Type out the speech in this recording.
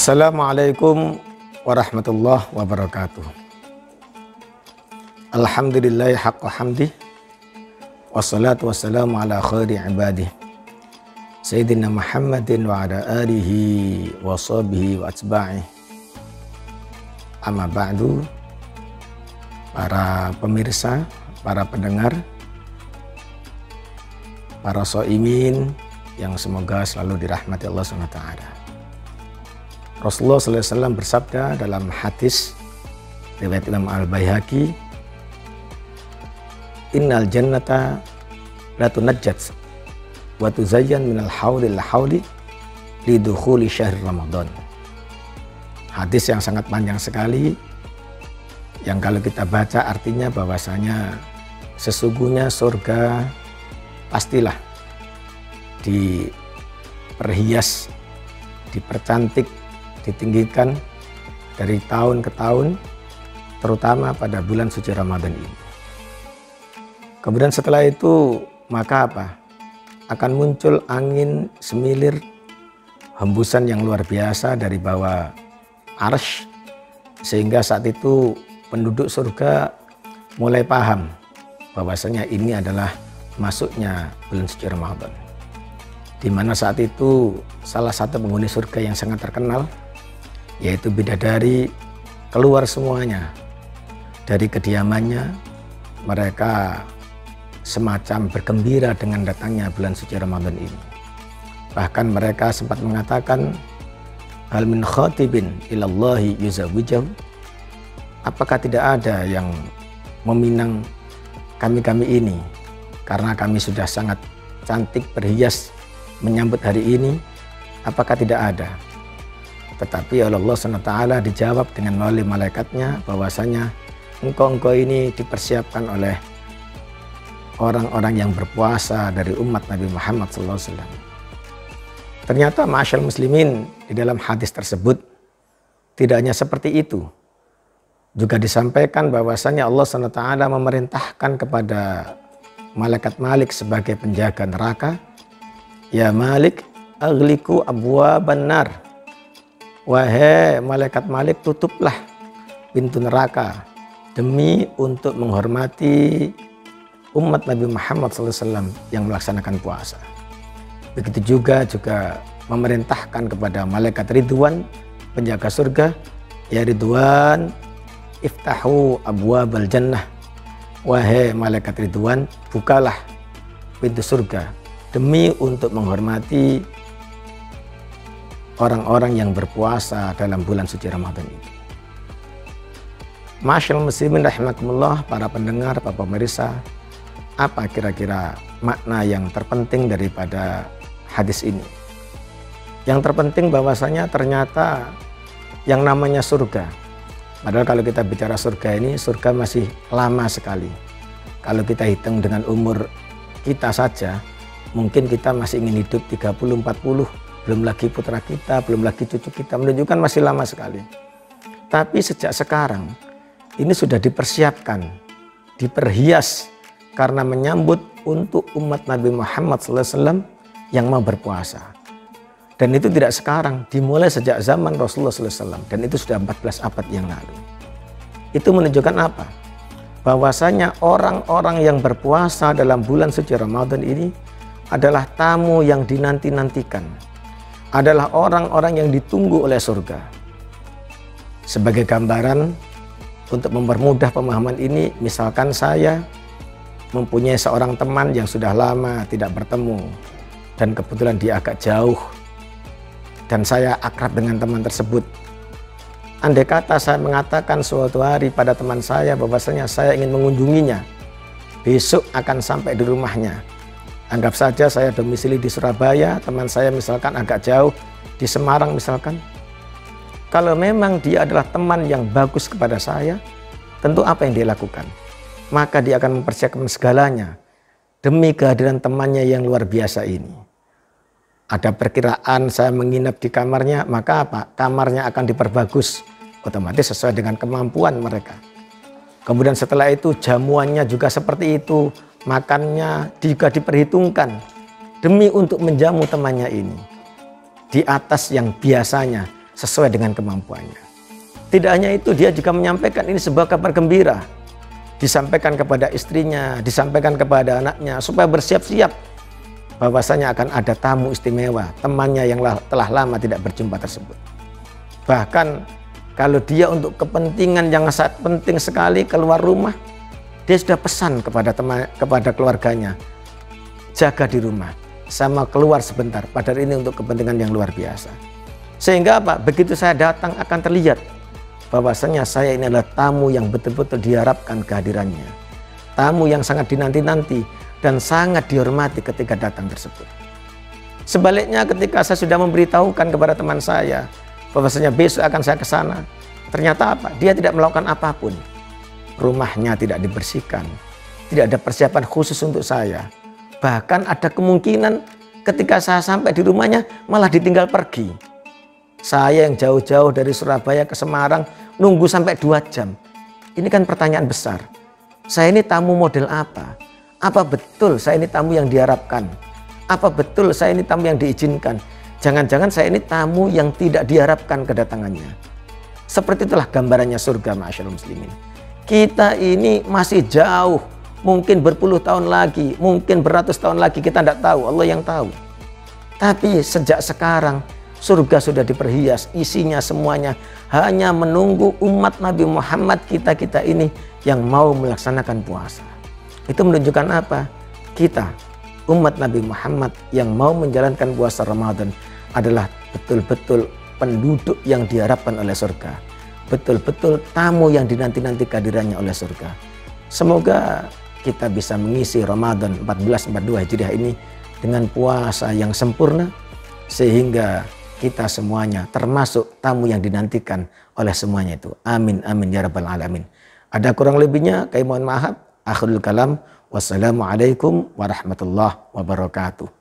Assalamualaikum warahmatullahi wabarakatuh. Alhamdulillahi haqqa hamdih. Wassalatu wassalamu ala khairi ibadih Sayyidina Muhammadin wa ala alihi wa sahbihi wa atba'ih. Amma ba'du. Para pemirsa, para pendengar, para shaimin yang semoga selalu dirahmati Allah SWT. Rasulullah SAW bersabda dalam hadis riwayat Imam Al-Baihaqi, innal jannata la tunajjat wa tuzayyan minal hauli lil hauli lidukhuli syahr Ramadan. Hadis yang sangat panjang sekali, yang kalau kita baca artinya bahwasanya sesungguhnya surga pastilah diperhias, dipercantik, ditinggikan dari tahun ke tahun, terutama pada bulan suci Ramadan ini. Kemudian setelah itu maka apa? Akan muncul angin semilir, hembusan yang luar biasa dari bawah arsy, sehingga saat itu penduduk surga mulai paham bahwasanya ini adalah masuknya bulan suci Ramadan. Di mana saat itu salah satu penghuni surga yang sangat terkenal, yaitu bidadari, keluar semuanya dari kediamannya. Mereka semacam bergembira dengan datangnya bulan suci Ramadan ini. Bahkan mereka sempat mengatakan, hal min khatibin ilallahi yuzawijahu, apakah tidak ada yang meminang kami-kami ini karena kami sudah sangat cantik berhias menyambut hari ini, apakah tidak ada? Tetapi Allah SWT dijawab dengan melalui malaikatnya bahwasanya engkau ini dipersiapkan oleh orang-orang yang berpuasa dari umat Nabi Muhammad SAW. Ternyata ma'asyal muslimin, di dalam hadis tersebut tidak hanya seperti itu, juga disampaikan bahwasanya Allah SWT memerintahkan kepada malaikat Malik sebagai penjaga neraka, ya Malik aghliqu abwaban nar, wahai malaikat Malik, tutuplah pintu neraka demi untuk menghormati umat Nabi Muhammad SAW yang melaksanakan puasa. Begitu juga memerintahkan kepada malaikat Ridwan, penjaga surga, ya Ridwan iftahu abwabal jannah, wahai malaikat Ridwan, bukalah pintu surga demi untuk menghormati orang-orang yang berpuasa dalam bulan suci Ramadan ini. Masyaallah muslimin rahimakumullah, para pendengar, para pemirsa, apa kira-kira makna yang terpenting daripada hadis ini? Yang terpenting bahwasanya ternyata yang namanya surga, padahal kalau kita bicara surga ini, surga masih lama sekali. Kalau kita hitung dengan umur kita saja, mungkin kita masih ingin hidup 30-40, belum lagi putra kita, belum lagi cucu kita, menunjukkan masih lama sekali. Tapi sejak sekarang ini sudah dipersiapkan, diperhias karena menyambut untuk umat Nabi Muhammad SAW yang mau berpuasa. Dan itu tidak sekarang, dimulai sejak zaman Rasulullah SAW, dan itu sudah 14 abad yang lalu. Itu menunjukkan apa? Bahwasanya orang-orang yang berpuasa dalam bulan suci Ramadan ini adalah tamu yang dinanti-nantikan, adalah orang-orang yang ditunggu oleh surga. Sebagai gambaran untuk mempermudah pemahaman ini, misalkan saya mempunyai seorang teman yang sudah lama tidak bertemu dan kebetulan dia agak jauh dan saya akrab dengan teman tersebut. Andai kata saya mengatakan suatu hari pada teman saya bahwasanya saya ingin mengunjunginya, besok akan sampai di rumahnya. Anggap saja saya domisili di Surabaya, teman saya misalkan agak jauh di Semarang misalkan. Kalau memang dia adalah teman yang bagus kepada saya, tentu apa yang dia lakukan? Maka dia akan mempersiapkan segalanya demi kehadiran temannya yang luar biasa ini. Ada perkiraan saya menginap di kamarnya, maka apa? Kamarnya akan diperbagus, otomatis sesuai dengan kemampuan mereka. Kemudian setelah itu jamuannya juga seperti itu, makannya juga diperhitungkan demi untuk menjamu temannya ini. Di atas yang biasanya sesuai dengan kemampuannya. Tidak hanya itu, dia juga menyampaikan ini sebuah kabar gembira. Disampaikan kepada istrinya, disampaikan kepada anaknya, supaya bersiap-siap bahwasanya akan ada tamu istimewa, temannya yang telah lama tidak berjumpa tersebut. Bahkan kalau dia untuk kepentingan yang sangat penting sekali keluar rumah, dia sudah pesan kepada keluarganya, jaga di rumah, sama keluar sebentar, padahal ini untuk kepentingan yang luar biasa. Sehingga apa? Begitu saya datang akan terlihat bahwasanya saya ini adalah tamu yang betul-betul diharapkan kehadirannya. Tamu yang sangat dinanti-nanti dan sangat dihormati ketika datang tersebut. Sebaliknya ketika saya sudah memberitahukan kepada teman saya bahwasanya besok akan saya ke sana, ternyata apa? Dia tidak melakukan apapun. Rumahnya tidak dibersihkan, tidak ada persiapan khusus untuk saya. Bahkan ada kemungkinan ketika saya sampai di rumahnya malah ditinggal pergi. Saya yang jauh-jauh dari Surabaya ke Semarang nunggu sampai 2 jam. Ini kan pertanyaan besar. Saya ini tamu model apa? Apa betul saya ini tamu yang diharapkan? Apa betul saya ini tamu yang diizinkan? Jangan-jangan saya ini tamu yang tidak diharapkan kedatangannya. Seperti itulah gambarannya surga, ma'asyiral muslimin. Kita ini masih jauh, mungkin berpuluh tahun lagi, mungkin beratus tahun lagi, kita tidak tahu, Allah yang tahu. Tapi sejak sekarang surga sudah diperhias, isinya semuanya hanya menunggu umat Nabi Muhammad kita ini yang mau melaksanakan puasa. Itu menunjukkan apa? Kita, umat Nabi Muhammad yang mau menjalankan puasa Ramadan adalah betul-betul penduduk yang diharapkan oleh surga. Betul-betul tamu yang dinanti-nanti kehadirannya oleh surga. Semoga kita bisa mengisi Ramadan 1442 Hijriah ini dengan puasa yang sempurna, sehingga kita semuanya termasuk tamu yang dinantikan oleh semuanya itu. Amin, amin, ya rabbal alamin. Ada kurang lebihnya, kami mohon maaf. Akhirul kalam. Wassalamualaikum warahmatullahi wabarakatuh.